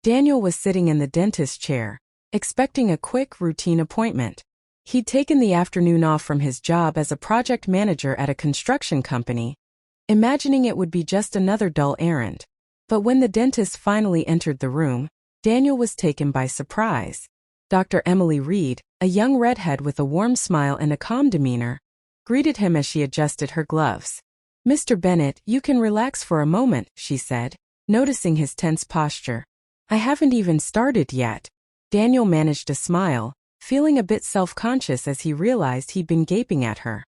Daniel was sitting in the dentist's chair, expecting a quick, routine appointment. He'd taken the afternoon off from his job as a project manager at a construction company, imagining it would be just another dull errand. But when the dentist finally entered the room, Daniel was taken by surprise. Dr. Emily Reed, a young redhead with a warm smile and a calm demeanor, greeted him as she adjusted her gloves. "Mr. Bennett, you can relax for a moment," she said, noticing his tense posture. "I haven't even started yet." Daniel managed a smile, feeling a bit self-conscious as he realized he'd been gaping at her.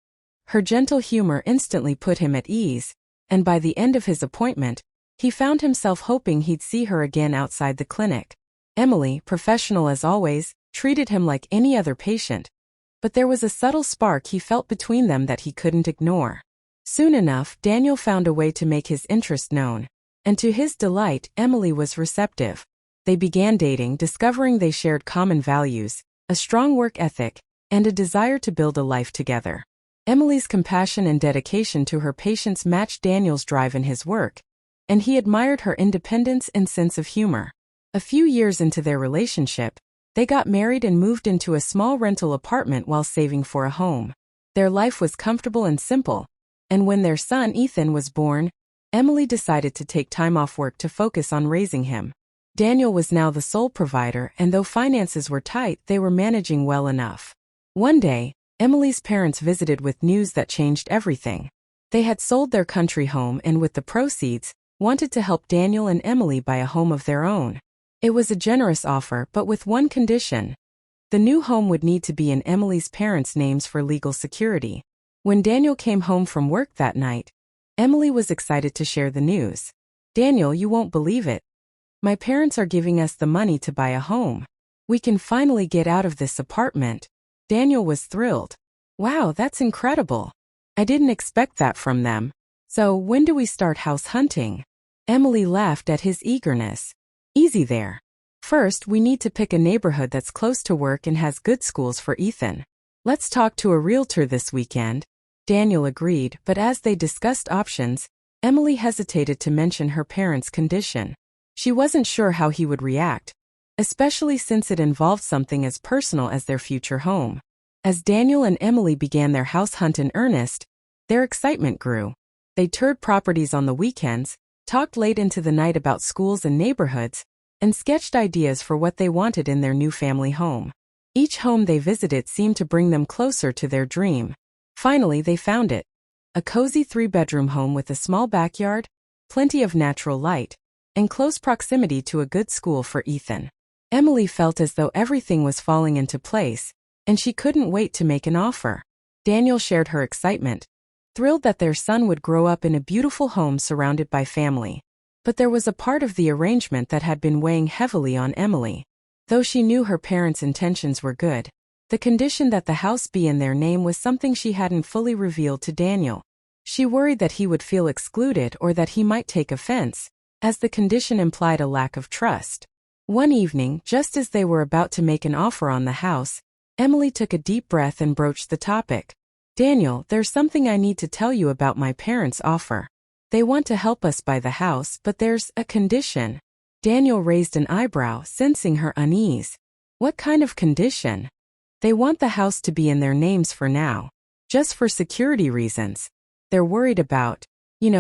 Her gentle humor instantly put him at ease, and by the end of his appointment, he found himself hoping he'd see her again outside the clinic. Emily, professional as always, treated him like any other patient, but there was a subtle spark he felt between them that he couldn't ignore. Soon enough, Daniel found a way to make his interest known, and to his delight, Emily was receptive. They began dating, discovering they shared common values, a strong work ethic, and a desire to build a life together. Emily's compassion and dedication to her patients matched Daniel's drive in his work, and he admired her independence and sense of humor. A few years into their relationship, they got married and moved into a small rental apartment while saving for a home. Their life was comfortable and simple, and when their son Ethan was born, Emily decided to take time off work to focus on raising him. Daniel was now the sole provider, and though finances were tight, they were managing well enough. One day, Emily's parents visited with news that changed everything. They had sold their country home and with the proceeds, wanted to help Daniel and Emily buy a home of their own. It was a generous offer, but with one condition. The new home would need to be in Emily's parents' names for legal security. When Daniel came home from work that night, Emily was excited to share the news. "Daniel, you won't believe it. My parents are giving us the money to buy a home. We can finally get out of this apartment." Daniel was thrilled. "Wow, that's incredible. I didn't expect that from them. So when do we start house hunting?" Emily laughed at his eagerness. "Easy there. First, we need to pick a neighborhood that's close to work and has good schools for Ethan. Let's talk to a realtor this weekend." Daniel agreed, but as they discussed options, Emily hesitated to mention her parents' condition. She wasn't sure how he would react, especially since it involved something as personal as their future home. As Daniel and Emily began their house hunt in earnest, their excitement grew. They toured properties on the weekends, talked late into the night about schools and neighborhoods, and sketched ideas for what they wanted in their new family home. Each home they visited seemed to bring them closer to their dream. Finally, they found it. A cozy 3-bedroom home with a small backyard, plenty of natural light, and close proximity to a good school for Ethan. Emily felt as though everything was falling into place, and she couldn't wait to make an offer. Daniel shared her excitement, thrilled that their son would grow up in a beautiful home surrounded by family. But there was a part of the arrangement that had been weighing heavily on Emily. Though she knew her parents' intentions were good, the condition that the house be in their name was something she hadn't fully revealed to Daniel. She worried that he would feel excluded or that he might take offense, as the condition implied a lack of trust. One evening, just as they were about to make an offer on the house, Emily took a deep breath and broached the topic. "Daniel, there's something I need to tell you about my parents' offer. They want to help us buy the house, but there's a condition." Daniel raised an eyebrow, sensing her unease. "What kind of condition?" "They want the house to be in their names for now, just for security reasons. They're worried about,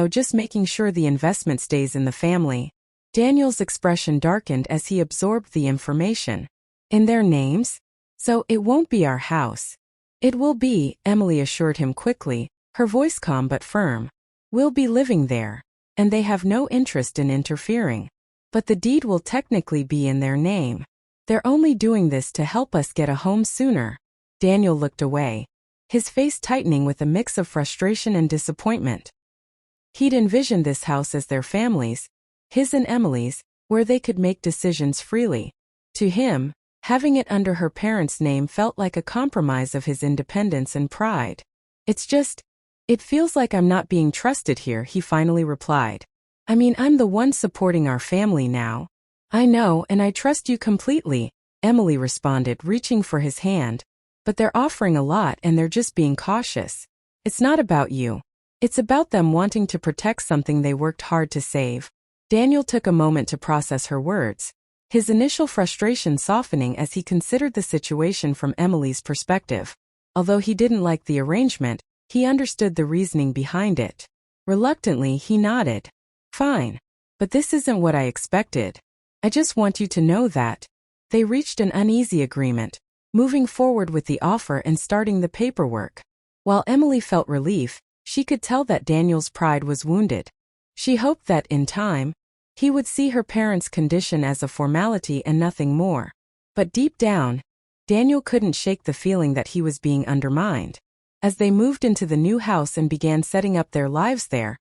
just making sure the investment stays in the family." Daniel's expression darkened as he absorbed the information. "In their names? So it won't be our house." "It will be," Emily assured him quickly, her voice calm but firm. "We'll be living there, and they have no interest in interfering. But the deed will technically be in their name. They're only doing this to help us get a home sooner." Daniel looked away, his face tightening with a mix of frustration and disappointment. He'd envisioned this house as their family's, his and Emily's, where they could make decisions freely. To him, having it under her parents' name felt like a compromise of his independence and pride. It feels like I'm not being trusted here," he finally replied. "I mean, I'm the one supporting our family now." "I know, and I trust you completely," Emily responded, reaching for his hand. "But they're offering a lot and they're just being cautious. It's not about you. It's about them wanting to protect something they worked hard to save." Daniel took a moment to process her words. his initial frustration softening as he considered the situation from Emily's perspective. Although he didn't like the arrangement, he understood the reasoning behind it. Reluctantly, he nodded. Fine. But this isn't what I expected. I just want you to know that. They reached an uneasy agreement, moving forward with the offer and starting the paperwork. While Emily felt relief, she could tell that Daniel's pride was wounded. She hoped that, in time, he would see her parents' condition as a formality and nothing more. But deep down, Daniel couldn't shake the feeling that he was being undermined. As they moved into the new house and began setting up their lives there,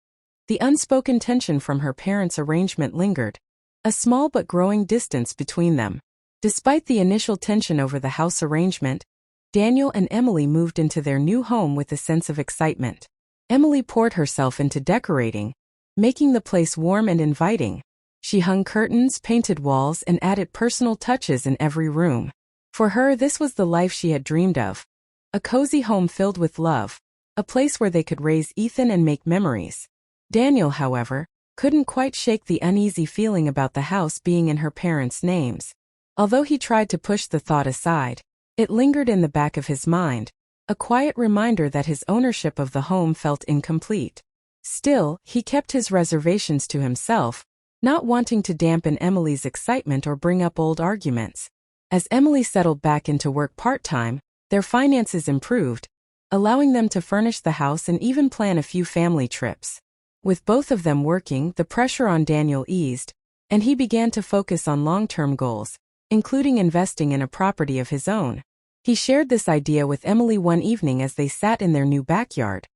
the unspoken tension from her parents' arrangement lingered, a small but growing distance between them. Despite the initial tension over the house arrangement, Daniel and Emily moved into their new home with a sense of excitement. Emily poured herself into decorating, making the place warm and inviting. She hung curtains, painted walls, and added personal touches in every room. For her, this was the life she had dreamed of. A cozy home filled with love, a place where they could raise Ethan and make memories. Daniel, however, couldn't quite shake the uneasy feeling about the house being in her parents' names. Although he tried to push the thought aside, it lingered in the back of his mind, a quiet reminder that his ownership of the home felt incomplete. Still, he kept his reservations to himself, not wanting to dampen Emily's excitement or bring up old arguments. As Emily settled back into work part-time, their finances improved, allowing them to furnish the house and even plan a few family trips. With both of them working, the pressure on Daniel eased, and he began to focus on long-term goals, including investing in a property of his own. He shared this idea with Emily one evening as they sat in their new backyard,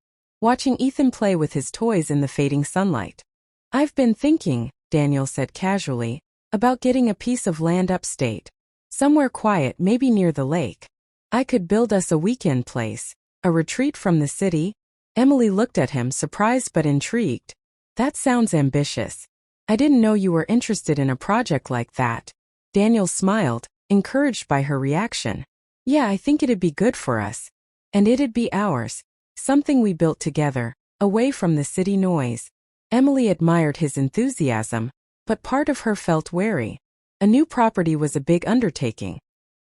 watching Ethan play with his toys in the fading sunlight. "I've been thinking," Daniel said casually, "about getting a piece of land upstate. Somewhere quiet, maybe near the lake. I could build us a weekend place, a retreat from the city." Emily looked at him, surprised but intrigued. "That sounds ambitious. I didn't know you were interested in a project like that." Daniel smiled, encouraged by her reaction. "Yeah, I think it'd be good for us. And it'd be ours. Something we built together, away from the city noise." Emily admired his enthusiasm, but part of her felt wary. A new property was a big undertaking,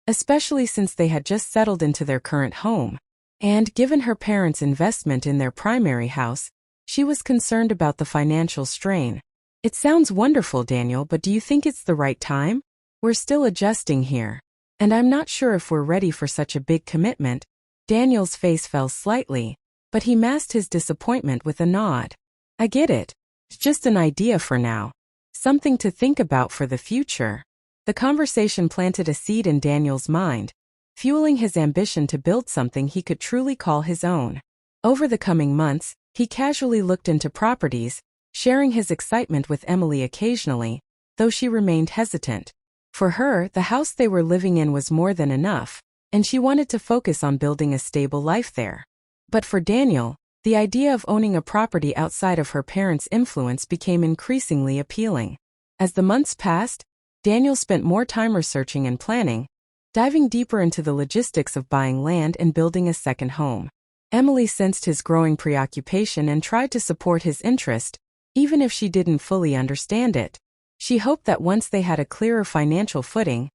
especially since they had just settled into their current home. And given her parents' investment in their primary house, she was concerned about the financial strain. "It sounds wonderful, Daniel, but do you think it's the right time? We're still adjusting here. And I'm not sure if we're ready for such a big commitment." Daniel's face fell slightly, but he masked his disappointment with a nod. "I get it. It's just an idea for now. Something to think about for the future." The conversation planted a seed in Daniel's mind, fueling his ambition to build something he could truly call his own. Over the coming months, he casually looked into properties, sharing his excitement with Emily occasionally, though she remained hesitant. For her, the house they were living in was more than enough, and she wanted to focus on building a stable life there. But for Daniel, the idea of owning a property outside of her parents' influence became increasingly appealing. As the months passed, Daniel spent more time researching and planning, diving deeper into the logistics of buying land and building a second home. Emily sensed his growing preoccupation and tried to support his interest, even if she didn't fully understand it. She hoped that once they had a clearer financial footing,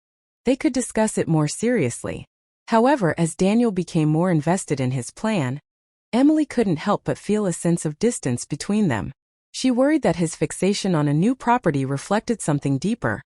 they could discuss it more seriously. However, as Daniel became more invested in his plan, Emily couldn't help but feel a sense of distance between them. She worried that his fixation on a new property reflected something deeper,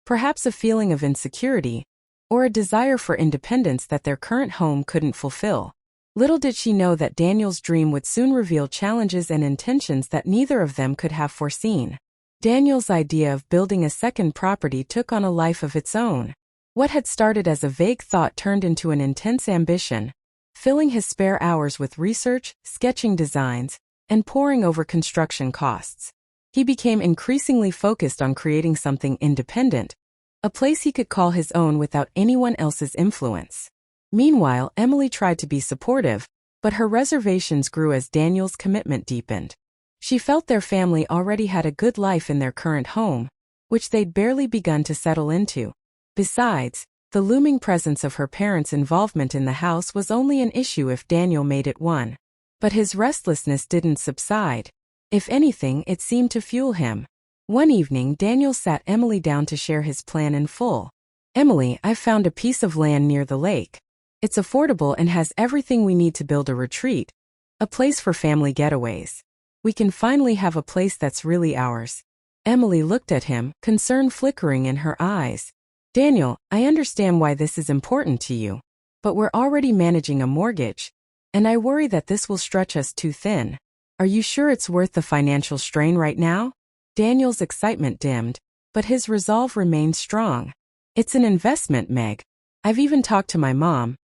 perhaps a feeling of insecurity, or a desire for independence that their current home couldn't fulfill. Little did she know that Daniel's dream would soon reveal challenges and intentions that neither of them could have foreseen. Daniel's idea of building a second property took on a life of its own. What had started as a vague thought turned into an intense ambition, filling his spare hours with research, sketching designs, and poring over construction costs. He became increasingly focused on creating something independent, a place he could call his own without anyone else's influence. Meanwhile, Emily tried to be supportive, but her reservations grew as Daniel's commitment deepened. She felt their family already had a good life in their current home, which they'd barely begun to settle into. Besides, the looming presence of her parents' involvement in the house was only an issue if Daniel made it one. But his restlessness didn't subside. If anything, it seemed to fuel him. One evening, Daniel sat Emily down to share his plan in full. "Emily, I've found a piece of land near the lake. It's affordable and has everything we need to build a retreat, a place for family getaways. We can finally have a place that's really ours." Emily looked at him, concern flickering in her eyes. "Daniel, I understand why this is important to you. But we're already managing a mortgage, and I worry that this will stretch us too thin. Are you sure it's worth the financial strain right now?" Daniel's excitement dimmed, but his resolve remained strong. "It's an investment, Meg. I've even talked to my mom,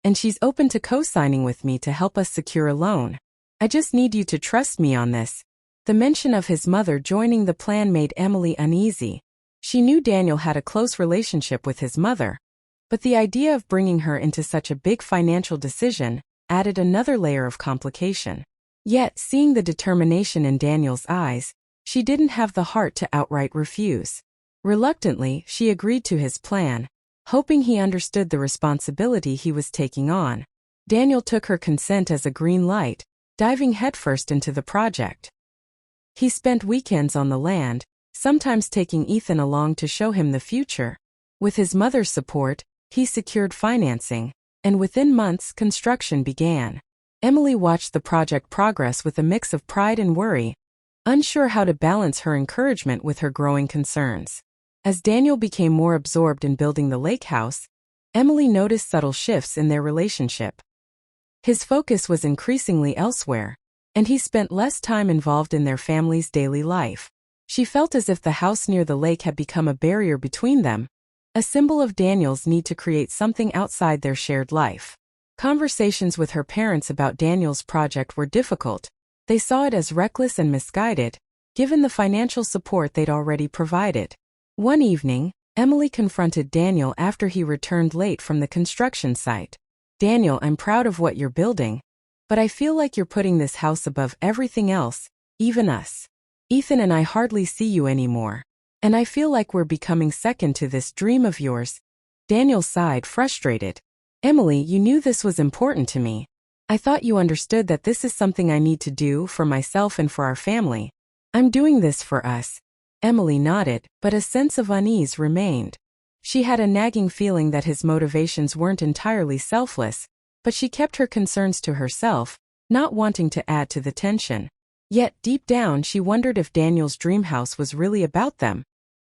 and she's open to co-signing with me to help us secure a loan. I just need you to trust me on this." The mention of his mother joining the plan made Emily uneasy. She knew Daniel had a close relationship with his mother, but the idea of bringing her into such a big financial decision added another layer of complication. Yet, seeing the determination in Daniel's eyes, she didn't have the heart to outright refuse. Reluctantly, she agreed to his plan, hoping he understood the responsibility he was taking on. Daniel took her consent as a green light, diving headfirst into the project. He spent weekends on the land, sometimes taking Ethan along to show him the future. With his mother's support, he secured financing, and within months, construction began. Emily watched the project progress with a mix of pride and worry, unsure how to balance her encouragement with her growing concerns. As Daniel became more absorbed in building the lake house, Emily noticed subtle shifts in their relationship. His focus was increasingly elsewhere, and he spent less time involved in their family's daily life. She felt as if the house near the lake had become a barrier between them, a symbol of Daniel's need to create something outside their shared life. Conversations with her parents about Daniel's project were difficult. They saw it as reckless and misguided, given the financial support they'd already provided. One evening, Emily confronted Daniel after he returned late from the construction site. "Daniel, I'm proud of what you're building, but I feel like you're putting this house above everything else, even us. Ethan and I hardly see you anymore, and I feel like we're becoming second to this dream of yours." Daniel sighed, frustrated. "Emily, you knew this was important to me. I thought you understood that this is something I need to do for myself and for our family. I'm doing this for us." Emily nodded, but a sense of unease remained. She had a nagging feeling that his motivations weren't entirely selfless, but she kept her concerns to herself, not wanting to add to the tension. Yet, deep down, she wondered if Daniel's dream house was really about them,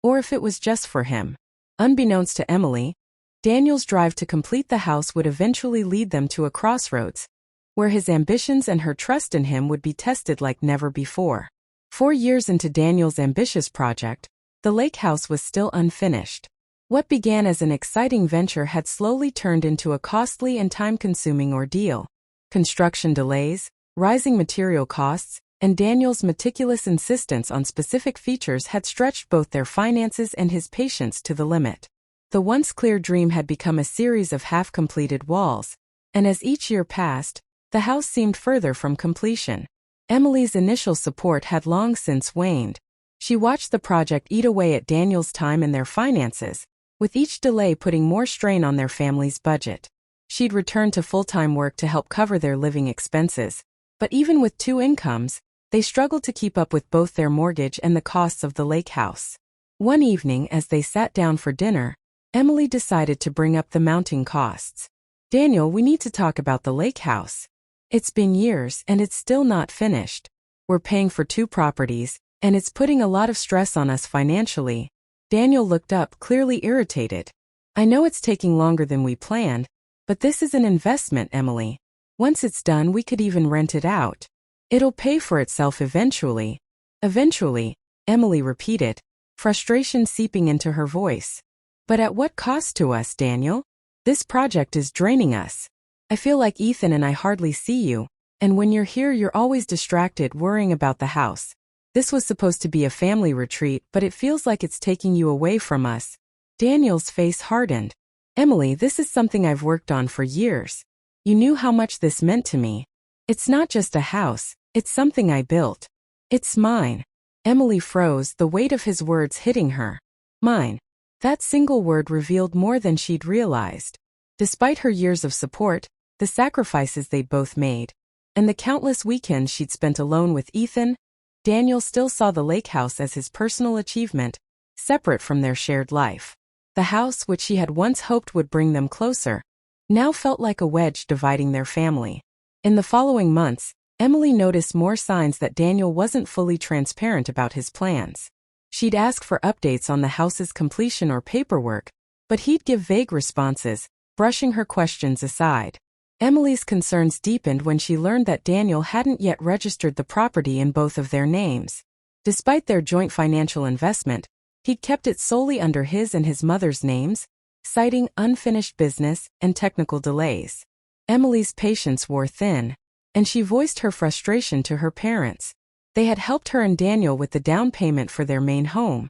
or if it was just for him. Unbeknownst to Emily, Daniel's drive to complete the house would eventually lead them to a crossroads, where his ambitions and her trust in him would be tested like never before. 4 years into Daniel's ambitious project, the lake house was still unfinished. What began as an exciting venture had slowly turned into a costly and time-consuming ordeal. Construction delays, rising material costs, and Daniel's meticulous insistence on specific features had stretched both their finances and his patience to the limit. The once clear dream had become a series of half-completed walls, and as each year passed, the house seemed further from completion. Emily's initial support had long since waned. She watched the project eat away at Daniel's time and their finances, with each delay putting more strain on their family's budget. She'd returned to full-time work to help cover their living expenses, but even with 2 incomes, they struggled to keep up with both their mortgage and the costs of the lake house. One evening, as they sat down for dinner, Emily decided to bring up the mounting costs. "Daniel, we need to talk about the lake house. It's been years and it's still not finished. We're paying for 2 properties, and it's putting a lot of stress on us financially." Daniel looked up, clearly irritated. "I know it's taking longer than we planned, but this is an investment, Emily. Once it's done, we could even rent it out. It'll pay for itself eventually." "Eventually," Emily repeated, frustration seeping into her voice. "But at what cost to us, Daniel? This project is draining us. I feel like Ethan and I hardly see you, and when you're here you're always distracted worrying about the house. This was supposed to be a family retreat, but it feels like it's taking you away from us." Daniel's face hardened. "Emily, this is something I've worked on for years. You knew how much this meant to me. It's not just a house, it's something I built. It's mine." Emily froze, the weight of his words hitting her. Mine. That single word revealed more than she'd realized. Despite her years of support, the sacrifices they'd both made, and the countless weekends she'd spent alone with Ethan, Daniel still saw the lake house as his personal achievement, separate from their shared life. The house, which she had once hoped would bring them closer, now felt like a wedge dividing their family. In the following months, Emily noticed more signs that Daniel wasn't fully transparent about his plans. She'd ask for updates on the house's completion or paperwork, but he'd give vague responses, brushing her questions aside. Emily's concerns deepened when she learned that Daniel hadn't yet registered the property in both of their names. Despite their joint financial investment, he'd kept it solely under his and his mother's names, citing unfinished business and technical delays. Emily's patience wore thin, and she voiced her frustration to her parents. They had helped her and Daniel with the down payment for their main home,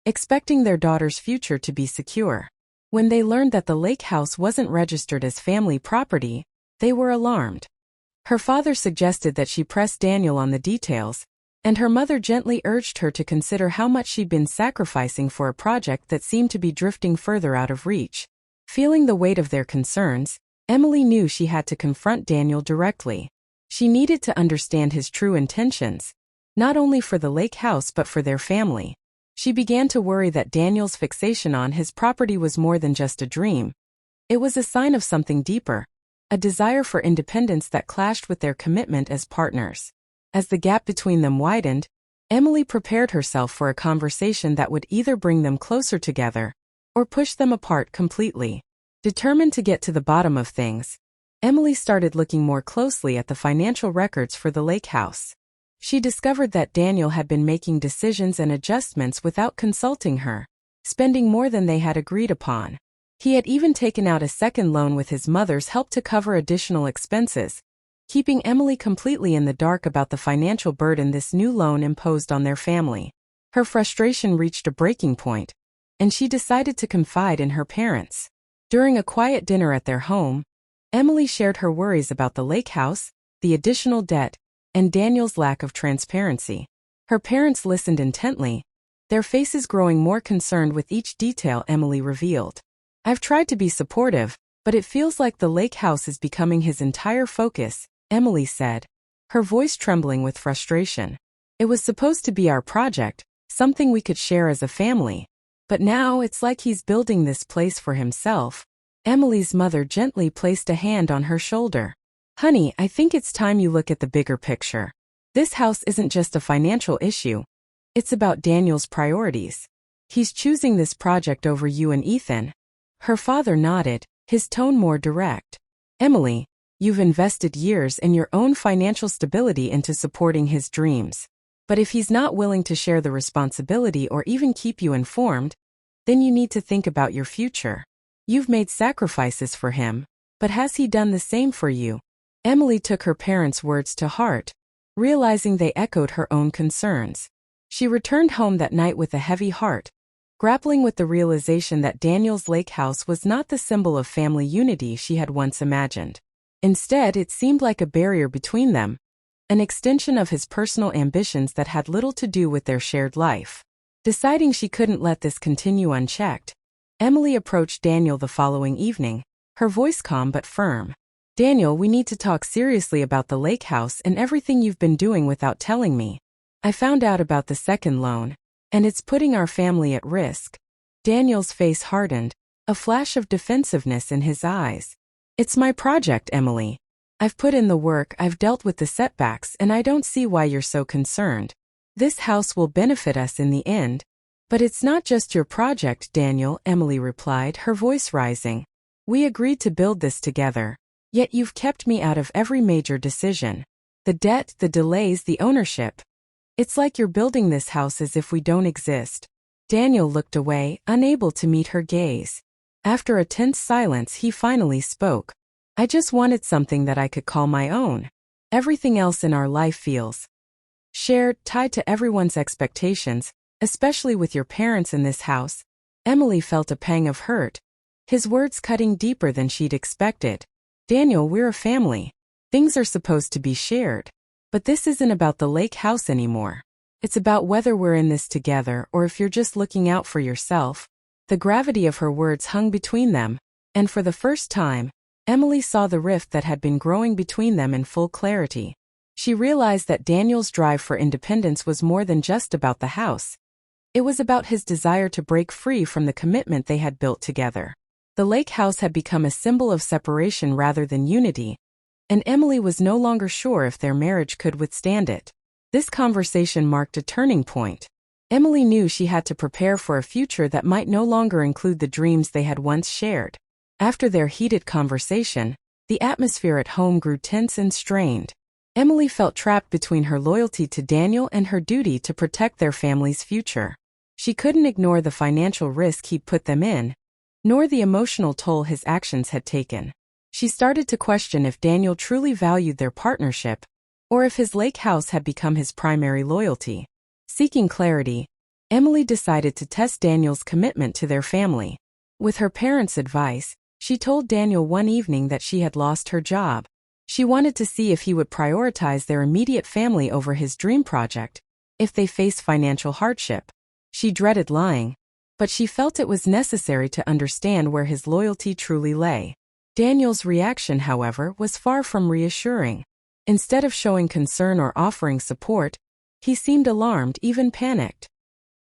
expecting their daughter's future to be secure. When they learned that the lake house wasn't registered as family property, they were alarmed. Her father suggested that she press Daniel on the details, and her mother gently urged her to consider how much she'd been sacrificing for a project that seemed to be drifting further out of reach. Feeling the weight of their concerns, Emily knew she had to confront Daniel directly. She needed to understand his true intentions, not only for the lake house but for their family. She began to worry that Daniel's fixation on his property was more than just a dream. It was a sign of something deeper, a desire for independence that clashed with their commitment as partners. As the gap between them widened, Emily prepared herself for a conversation that would either bring them closer together or push them apart completely. Determined to get to the bottom of things, Emily started looking more closely at the financial records for the lake house. She discovered that Daniel had been making decisions and adjustments without consulting her, spending more than they had agreed upon. He had even taken out a second loan with his mother's help to cover additional expenses, keeping Emily completely in the dark about the financial burden this new loan imposed on their family. Her frustration reached a breaking point, and she decided to confide in her parents. During a quiet dinner at their home, Emily shared her worries about the lake house, the additional debt, and Daniel's lack of transparency. Her parents listened intently, their faces growing more concerned with each detail Emily revealed. "I've tried to be supportive, but it feels like the lake house is becoming his entire focus," Emily said, her voice trembling with frustration. "It was supposed to be our project, something we could share as a family. But now it's like he's building this place for himself." Emily's mother gently placed a hand on her shoulder. "Honey, I think it's time you look at the bigger picture. This house isn't just a financial issue. It's about Daniel's priorities. He's choosing this project over you and Ethan." Her father nodded, his tone more direct. "Emily, you've invested years and your own financial stability into supporting his dreams. But if he's not willing to share the responsibility or even keep you informed, then you need to think about your future. You've made sacrifices for him, but has he done the same for you?" Emily took her parents' words to heart, realizing they echoed her own concerns. She returned home that night with a heavy heart, grappling with the realization that Daniel's lake house was not the symbol of family unity she had once imagined. Instead, it seemed like a barrier between them, an extension of his personal ambitions that had little to do with their shared life. Deciding she couldn't let this continue unchecked, Emily approached Daniel the following evening, her voice calm but firm. "Daniel, we need to talk seriously about the lake house and everything you've been doing without telling me. I found out about the second loan, and it's putting our family at risk." Daniel's face hardened, a flash of defensiveness in his eyes. "It's my project, Emily. I've put in the work, I've dealt with the setbacks, and I don't see why you're so concerned. This house will benefit us in the end." "But it's not just your project, Daniel," Emily replied, her voice rising. "We agreed to build this together, yet you've kept me out of every major decision. The debt, the delays, the ownership. It's like you're building this house as if we don't exist." Daniel looked away, unable to meet her gaze. After a tense silence, he finally spoke. "I just wanted something that I could call my own. Everything else in our life feels shared, tied to everyone's expectations, especially with your parents in this house." Emily felt a pang of hurt, his words cutting deeper than she'd expected. "Daniel, we're a family. Things are supposed to be shared. But this isn't about the lake house anymore. It's about whether we're in this together or if you're just looking out for yourself." The gravity of her words hung between them, and for the first time, Emily saw the rift that had been growing between them in full clarity. She realized that Daniel's drive for independence was more than just about the house. It was about his desire to break free from the commitment they had built together. The lake house had become a symbol of separation rather than unity, and Emily was no longer sure if their marriage could withstand it. This conversation marked a turning point. Emily knew she had to prepare for a future that might no longer include the dreams they had once shared. After their heated conversation, the atmosphere at home grew tense and strained. Emily felt trapped between her loyalty to Daniel and her duty to protect their family's future. She couldn't ignore the financial risk he'd put them in, nor the emotional toll his actions had taken. She started to question if Daniel truly valued their partnership, or if his lake house had become his primary loyalty. Seeking clarity, Emily decided to test Daniel's commitment to their family. With her parents' advice, she told Daniel one evening that she had lost her job. She wanted to see if he would prioritize their immediate family over his dream project, if they faced financial hardship. She dreaded lying, but she felt it was necessary to understand where his loyalty truly lay. Daniel's reaction, however, was far from reassuring. Instead of showing concern or offering support, he seemed alarmed, even panicked.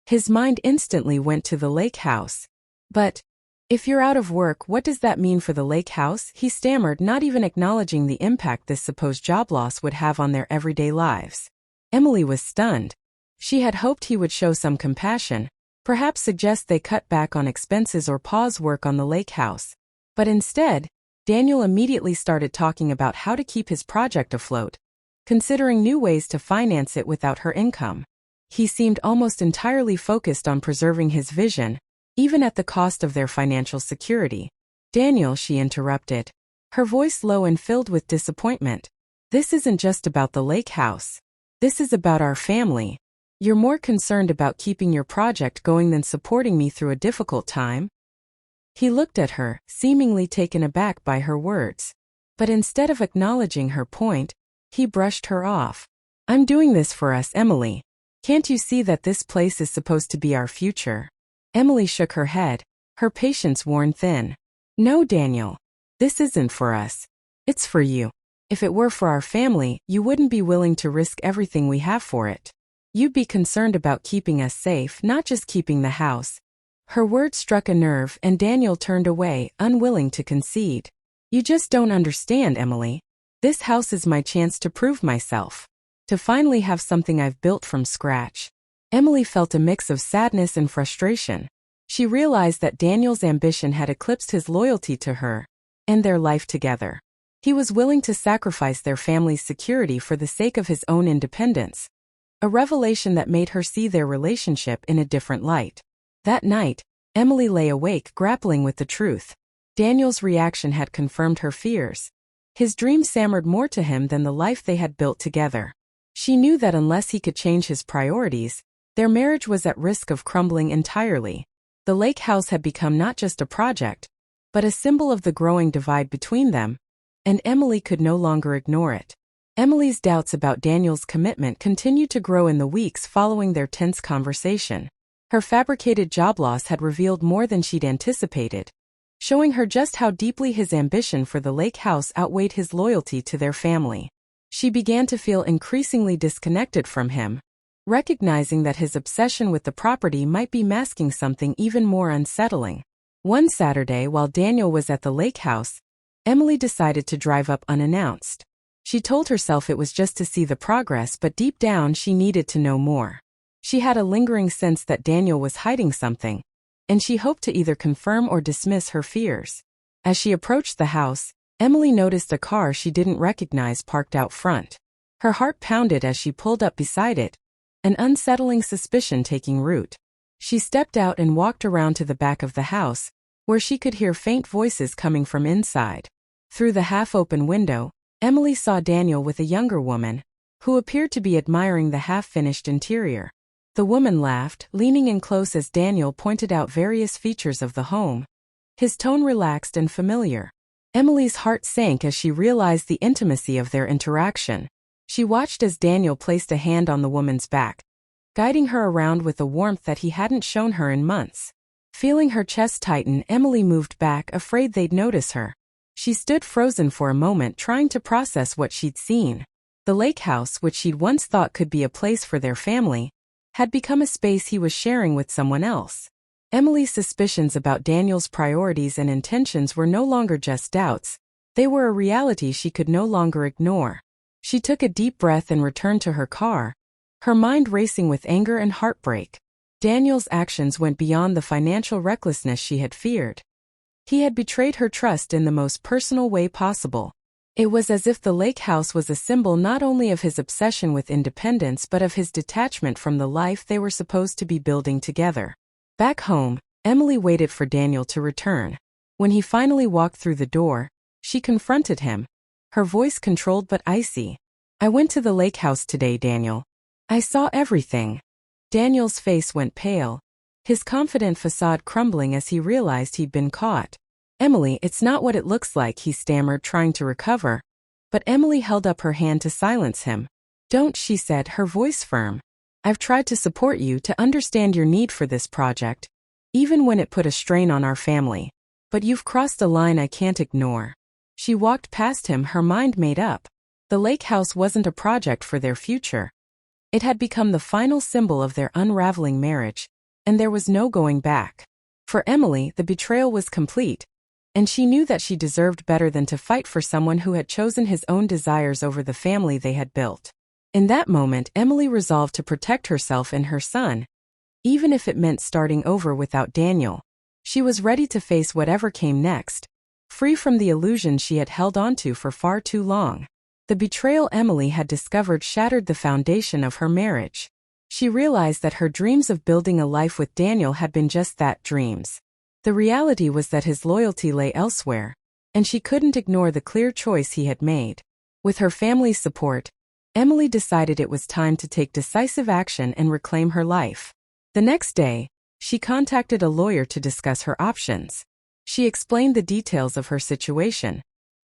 His mind instantly went to the lake house. "But if you're out of work, what does that mean for the lake house?" he stammered, not even acknowledging the impact this supposed job loss would have on their everyday lives. Emily was stunned. She had hoped he would show some compassion, perhaps suggest they cut back on expenses or pause work on the lake house. But instead, Daniel immediately started talking about how to keep his project afloat, considering new ways to finance it without her income. He seemed almost entirely focused on preserving his vision, even at the cost of their financial security. "Daniel," she interrupted, her voice low and filled with disappointment. "This isn't just about the lake house. This is about our family. You're more concerned about keeping your project going than supporting me through a difficult time?" He looked at her, seemingly taken aback by her words. But instead of acknowledging her point, he brushed her off. "I'm doing this for us, Emily. Can't you see that this place is supposed to be our future?" Emily shook her head, her patience worn thin. "No, Daniel. This isn't for us. It's for you. If it were for our family, you wouldn't be willing to risk everything we have for it. You'd be concerned about keeping us safe, not just keeping the house." Her words struck a nerve, and Daniel turned away, unwilling to concede. "You just don't understand, Emily. This house is my chance to prove myself, to finally have something I've built from scratch." Emily felt a mix of sadness and frustration. She realized that Daniel's ambition had eclipsed his loyalty to her and their life together. He was willing to sacrifice their family's security for the sake of his own independence, a revelation that made her see their relationship in a different light. That night, Emily lay awake, grappling with the truth. Daniel's reaction had confirmed her fears. His dreams mattered more to him than the life they had built together. She knew that unless he could change his priorities, their marriage was at risk of crumbling entirely. The lake house had become not just a project, but a symbol of the growing divide between them, and Emily could no longer ignore it. Emily's doubts about Daniel's commitment continued to grow in the weeks following their tense conversation. Her fabricated job loss had revealed more than she'd anticipated, showing her just how deeply his ambition for the lake house outweighed his loyalty to their family. She began to feel increasingly disconnected from him, recognizing that his obsession with the property might be masking something even more unsettling. One Saturday, while Daniel was at the lake house, Emily decided to drive up unannounced. She told herself it was just to see the progress, but deep down she needed to know more. She had a lingering sense that Daniel was hiding something, and she hoped to either confirm or dismiss her fears. As she approached the house, Emily noticed a car she didn't recognize parked out front. Her heart pounded as she pulled up beside it, an unsettling suspicion taking root. She stepped out and walked around to the back of the house, where she could hear faint voices coming from inside. Through the half-open window, Emily saw Daniel with a younger woman, who appeared to be admiring the half-finished interior. The woman laughed, leaning in close as Daniel pointed out various features of the home. His tone relaxed and familiar. Emily's heart sank as she realized the intimacy of their interaction. She watched as Daniel placed a hand on the woman's back, guiding her around with a warmth that he hadn't shown her in months. Feeling her chest tighten, Emily moved back, afraid they'd notice her. She stood frozen for a moment, trying to process what she'd seen. The lake house, which she'd once thought could be a place for their family, had become a space he was sharing with someone else. Emily's suspicions about Daniel's priorities and intentions were no longer just doubts, they were a reality she could no longer ignore. She took a deep breath and returned to her car, her mind racing with anger and heartbreak. Daniel's actions went beyond the financial recklessness she had feared. He had betrayed her trust in the most personal way possible. It was as if the lake house was a symbol not only of his obsession with independence but of his detachment from the life they were supposed to be building together. Back home, Emily waited for Daniel to return. When he finally walked through the door, she confronted him, her voice controlled but icy. "I went to the lake house today, Daniel. I saw everything." Daniel's face went pale, his confident facade crumbling as he realized he'd been caught. "Emily, it's not what it looks like," he stammered, trying to recover. But Emily held up her hand to silence him. "Don't," she said, her voice firm. "I've tried to support you, to understand your need for this project, even when it put a strain on our family. But you've crossed a line I can't ignore." She walked past him, her mind made up. The lake house wasn't a project for their future. It had become the final symbol of their unraveling marriage, and there was no going back. For Emily, the betrayal was complete, and she knew that she deserved better than to fight for someone who had chosen his own desires over the family they had built. In that moment, Emily resolved to protect herself and her son, even if it meant starting over without Daniel. She was ready to face whatever came next, free from the illusions she had held onto for far too long. The betrayal Emily had discovered shattered the foundation of her marriage. She realized that her dreams of building a life with Daniel had been just that, dreams. The reality was that his loyalty lay elsewhere, and she couldn't ignore the clear choice he had made. With her family's support, Emily decided it was time to take decisive action and reclaim her life. The next day, she contacted a lawyer to discuss her options. She explained the details of her situation: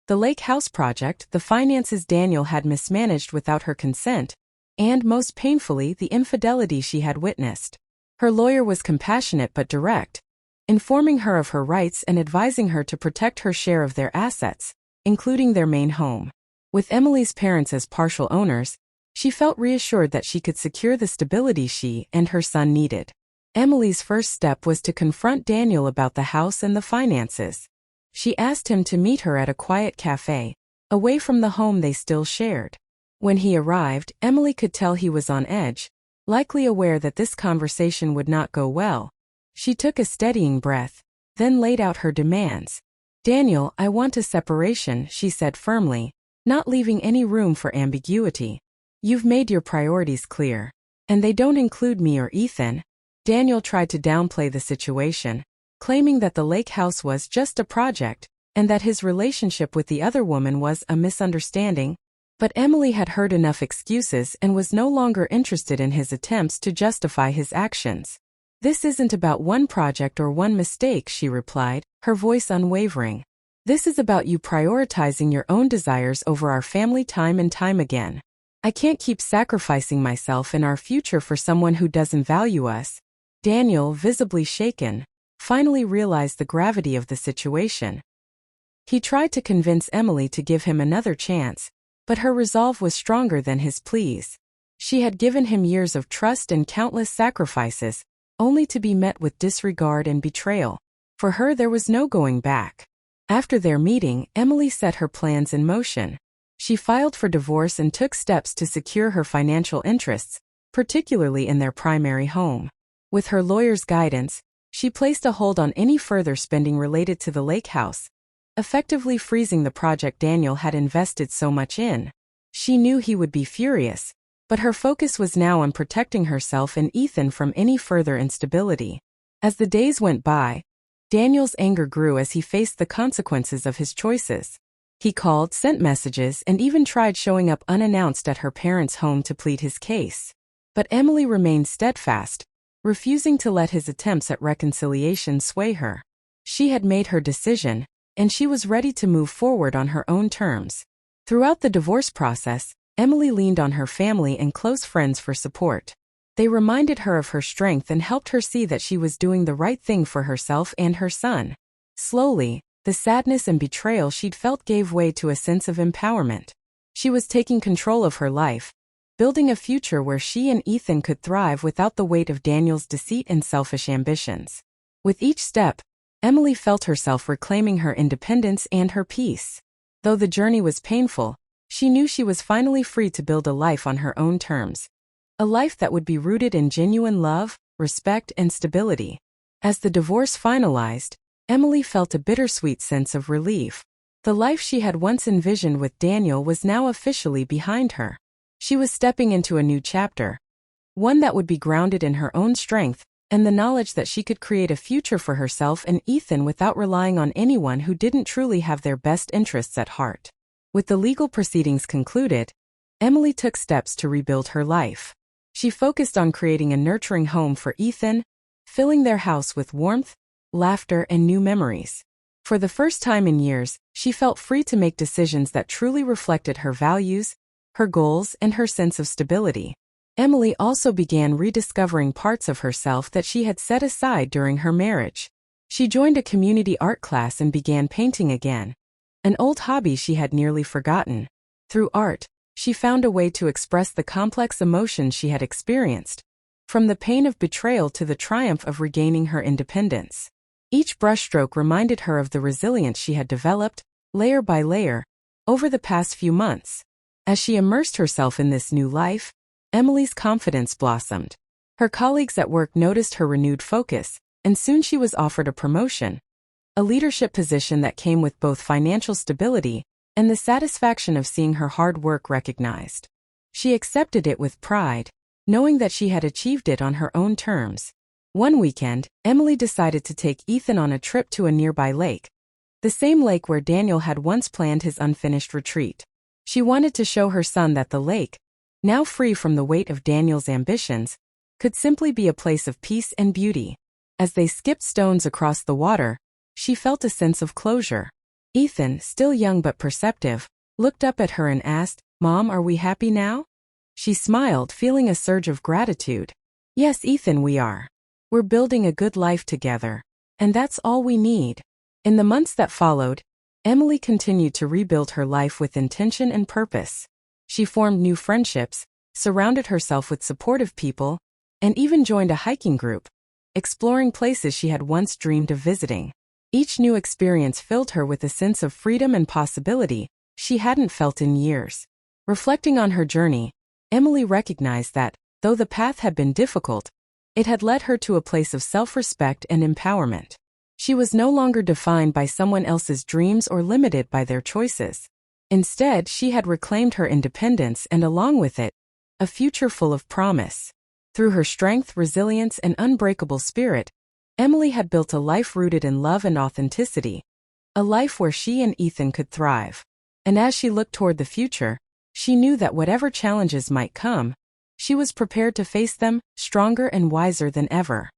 the lake house project, the finances Daniel had mismanaged without her consent, and, most painfully, the infidelity she had witnessed. Her lawyer was compassionate but direct, informing her of her rights and advising her to protect her share of their assets, including their main home. With Emily's parents as partial owners, she felt reassured that she could secure the stability she and her son needed. Emily's first step was to confront Daniel about the house and the finances. She asked him to meet her at a quiet cafe, away from the home they still shared. When he arrived, Emily could tell he was on edge, likely aware that this conversation would not go well. She took a steadying breath, then laid out her demands. "Daniel, I want a separation," she said firmly, not leaving any room for ambiguity. "You've made your priorities clear, and they don't include me or Ethan." Daniel tried to downplay the situation, claiming that the lake house was just a project, and that his relationship with the other woman was a misunderstanding. But Emily had heard enough excuses and was no longer interested in his attempts to justify his actions. "This isn't about one project or one mistake," she replied, her voice unwavering. "This is about you prioritizing your own desires over our family time and time again. I can't keep sacrificing myself and our future for someone who doesn't value us." Daniel, visibly shaken, finally realized the gravity of the situation. He tried to convince Emily to give him another chance, but her resolve was stronger than his pleas. She had given him years of trust and countless sacrifices, only to be met with disregard and betrayal. For her, there was no going back. After their meeting, Emily set her plans in motion. She filed for divorce and took steps to secure her financial interests, particularly in their primary home. With her lawyer's guidance, she placed a hold on any further spending related to the lake house, effectively freezing the project Daniel had invested so much in. She knew he would be furious, but her focus was now on protecting herself and Ethan from any further instability. As the days went by, Daniel's anger grew as he faced the consequences of his choices. He called, sent messages, and even tried showing up unannounced at her parents' home to plead his case. But Emily remained steadfast, refusing to let his attempts at reconciliation sway her. She had made her decision, and she was ready to move forward on her own terms. Throughout the divorce process, Emily leaned on her family and close friends for support. They reminded her of her strength and helped her see that she was doing the right thing for herself and her son. Slowly, the sadness and betrayal she'd felt gave way to a sense of empowerment. She was taking control of her life, building a future where she and Ethan could thrive without the weight of Daniel's deceit and selfish ambitions. With each step, Emily felt herself reclaiming her independence and her peace. Though the journey was painful, she knew she was finally free to build a life on her own terms. A life that would be rooted in genuine love, respect, and stability. As the divorce finalized, Emily felt a bittersweet sense of relief. The life she had once envisioned with Daniel was now officially behind her. She was stepping into a new chapter, one that would be grounded in her own strength and the knowledge that she could create a future for herself and Ethan without relying on anyone who didn't truly have their best interests at heart. With the legal proceedings concluded, Emily took steps to rebuild her life. She focused on creating a nurturing home for Ethan, filling their house with warmth, laughter, and new memories. For the first time in years, she felt free to make decisions that truly reflected her values, her goals, and her sense of stability. Emily also began rediscovering parts of herself that she had set aside during her marriage. She joined a community art class and began painting again, an old hobby she had nearly forgotten. Through art, she found a way to express the complex emotions she had experienced, from the pain of betrayal to the triumph of regaining her independence. Each brushstroke reminded her of the resilience she had developed, layer by layer, over the past few months. As she immersed herself in this new life, Emily's confidence blossomed. Her colleagues at work noticed her renewed focus, and soon she was offered a promotion, a leadership position that came with both financial stability and the satisfaction of seeing her hard work recognized. She accepted it with pride, knowing that she had achieved it on her own terms. One weekend, Emily decided to take Ethan on a trip to a nearby lake, the same lake where Daniel had once planned his unfinished retreat. She wanted to show her son that the lake, now free from the weight of Daniel's ambitions, could simply be a place of peace and beauty. As they skipped stones across the water, she felt a sense of closure. Ethan, still young but perceptive, looked up at her and asked, "Mom, are we happy now?" She smiled, feeling a surge of gratitude. "Yes, Ethan, we are. We're building a good life together, and that's all we need." In the months that followed, Emily continued to rebuild her life with intention and purpose. She formed new friendships, surrounded herself with supportive people, and even joined a hiking group, exploring places she had once dreamed of visiting. Each new experience filled her with a sense of freedom and possibility she hadn't felt in years. Reflecting on her journey, Emily recognized that, though the path had been difficult, it had led her to a place of self-respect and empowerment. She was no longer defined by someone else's dreams or limited by their choices. Instead, she had reclaimed her independence and, along with it, a future full of promise. Through her strength, resilience, and unbreakable spirit, Emily had built a life rooted in love and authenticity, a life where she and Ethan could thrive. And as she looked toward the future, she knew that whatever challenges might come, she was prepared to face them, stronger and wiser than ever.